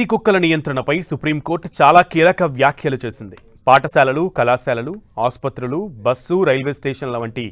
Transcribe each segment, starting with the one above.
వీధి కుక్కల నియంత్రణపై సుప్రీంకోర్టు చాలా కీలక వ్యాఖ్యలు చేసింది. పాఠశాలలు, కళాశాలలు, ఆసుపత్రులు, బస్సు, రైల్వే స్టేషన్ల వంటి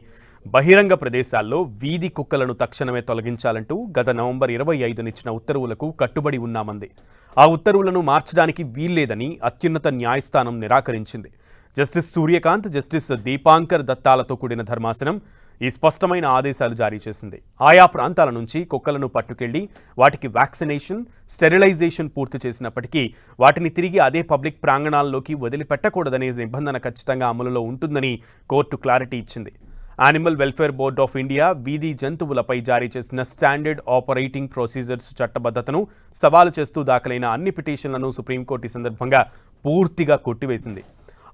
బహిరంగ ప్రదేశాల్లో వీధి కుక్కలను తక్షణమే తొలగించాలంటూ గత నవంబర్ 25నిచ్చిన ఉత్తర్వులకు కట్టుబడి ఉన్నామంది. ఆ ఉత్తర్వులను మార్చడానికి వీల్లేదని అత్యున్నత న్యాయస్థానం నిరాకరించింది. జస్టిస్ సూర్యకాంత్, జస్టిస్ దీపాంకర్ దత్తాలతో కూడిన ధర్మాసనం ఈ స్పష్టమైన ఆదేశాలు జారీ చేసింది. ఆయా ప్రాంతాల నుంచి కుక్కలను పట్టుకెళ్లి వాటికి వ్యాక్సినేషన్, స్టెరిలైజేషన్ పూర్తి చేసినప్పటికీ వాటిని తిరిగి అదే పబ్లిక్ ప్రాంగణాల్లోకి వదిలిపెట్టకూడదనే నిబంధన ఖచ్చితంగా అమలులో ఉంటుందని కోర్టు క్లారిటీ ఇచ్చింది. Animal welfare board of India వీధి జంతువులపై జారీ చేసిన స్టాండర్డ్ ఆపరేటింగ్ ప్రొసీజర్స్ చట్టబద్ధతను సవాలు చేస్తూ దాఖలైన అన్ని పిటిషన్లను సుప్రీంకోర్టు ఈ సందర్భంగా పూర్తిగా కొట్టివేసింది.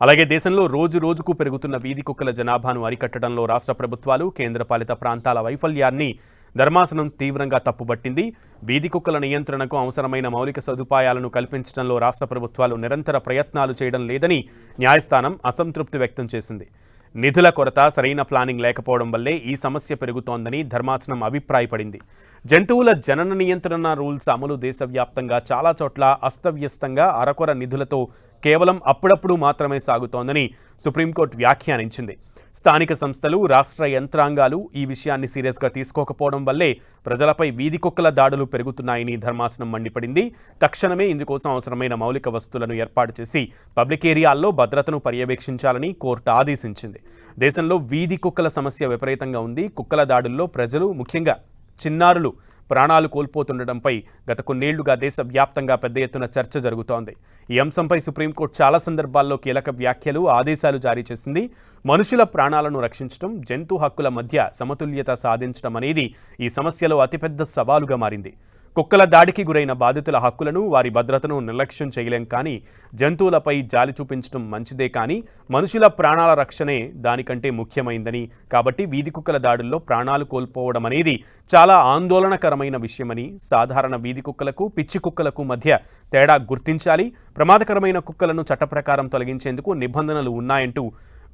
అలాగే దేశంలో రోజు రోజుకు పెరుగుతున్న వీధి కుక్కల జనాభాను అరికట్టడంలో రాష్ట్ర ప్రభుత్వాలు, కేంద్రపాలిత ప్రాంతాల వైఫల్యాన్ని ధర్మాసనం తీవ్రంగా తప్పుబట్టింది. వీధి కుక్కల నియంత్రణకు అవసరమైన మౌలిక సదుపాయాలను కల్పించడంలో రాష్ట్ర ప్రభుత్వాలు నిరంతర ప్రయత్నాలు చేయడం లేదని న్యాయస్థానం అసంతృప్తి వ్యక్తం చేసింది. నిధుల కొరత, సరైన ప్లానింగ్ లేకపోవడం వల్లే ఈ సమస్య పెరుగుతోందని ధర్మాసనం అభిప్రాయపడింది. జంతువుల జనన నియంత్రణ రూల్స్ అమలు దేశవ్యాప్తంగా చాలా చోట్ల అస్తవ్యస్తంగా, అరకొర నిధులతో కేవలం అప్పుడప్పుడు మాత్రమే సాగుతోందని సుప్రీంకోర్టు వ్యాఖ్యానించింది. స్థానిక సంస్థలు, రాష్ట్ర యంత్రాంగాలు ఈ విషయాన్ని సీరియస్గా తీసుకోకపోవడం వల్లే ప్రజలపై వీధి కుక్కల దాడులు పెరుగుతున్నాయని ధర్మాసనం మండిపడింది. తక్షణమే ఇందుకోసం అవసరమైన మౌలిక వస్తువులను ఏర్పాటు చేసి పబ్లిక్ ఏరియాల్లో భద్రతను పర్యవేక్షించాలని కోర్టు ఆదేశించింది. దేశంలో వీధి కుక్కల సమస్య విపరీతంగా ఉంది. కుక్కల దాడుల్లో ప్రజలు, ముఖ్యంగా చిన్నారులు ప్రాణాలు కోల్పోతుండటంపై గత కొన్నేళ్లుగా దేశవ్యాప్తంగా పెద్ద ఎత్తున చర్చ జరుగుతోంది. ఈ అంశంపై సుప్రీంకోర్టు చాలా సందర్భాల్లో కీలక వ్యాఖ్యలు, ఆదేశాలు జారీ చేసింది. మనుషుల ప్రాణాలను రక్షించడం, జంతు హక్కుల మధ్య సమతుల్యత సాధించడం అనేది ఈ సమస్యలో అతిపెద్ద సవాలుగా మారింది. కుక్కల దాడికి గురైన బాధితుల హక్కులను, వారి భద్రతను నిర్లక్ష్యం చేయలేం. కానీ జంతువులపై జాలి చూపించడం మంచిదే, కానీ మనుషుల ప్రాణాల రక్షణే దానికంటే ముఖ్యమైందని, కాబట్టి వీధి కుక్కల దాడుల్లో ప్రాణాలు కోల్పోవడం అనేది చాలా ఆందోళనకరమైన విషయమని, సాధారణ వీధి కుక్కలకు, పిచ్చి కుక్కలకు మధ్య తేడా గుర్తించాలి, ప్రమాదకరమైన కుక్కలను చట్టప్రకారం తొలగించేందుకు నిబంధనలు ఉన్నాయంటూ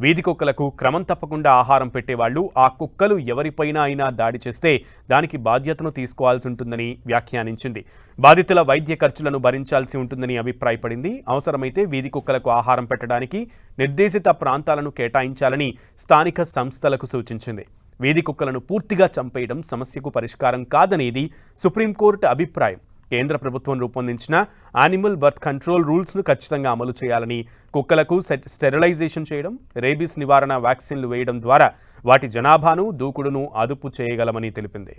వీధి కుక్కలకు క్రమం తప్పకుండా ఆహారం పెట్టేవాళ్లు, ఆ కుక్కలు ఎవరిపైనా అయినా దాడి చేస్తే దానికి బాధ్యతను తీసుకోవాల్సి ఉంటుందని వ్యాఖ్యానించింది. బాధితుల వైద్య ఖర్చులను భరించాల్సి ఉంటుందని అభిప్రాయపడింది. అవసరమైతే వీధి కుక్కలకు ఆహారం పెట్టడానికి నిర్దేశిత ప్రాంతాలను కేటాయించాలని స్థానిక సంస్థలకు సూచించింది. వీధి కుక్కలను పూర్తిగా చంపేయడం సమస్యకు పరిష్కారం కాదనేది సుప్రీంకోర్టు అభిప్రాయం. కేంద్ర ప్రభుత్వం రూపొందించిన యానిమల్ బర్త్ కంట్రోల్ రూల్స్ను ఖచ్చితంగా అమలు చేయాలని, కుక్కలకు స్టెరిలైజేషన్ చేయడం, రేబీస్ నివారణ వ్యాక్సిన్లు వేయడం ద్వారా వాటి జనాభాను, దూకుడును అదుపు చేయగలమని తెలిపింది.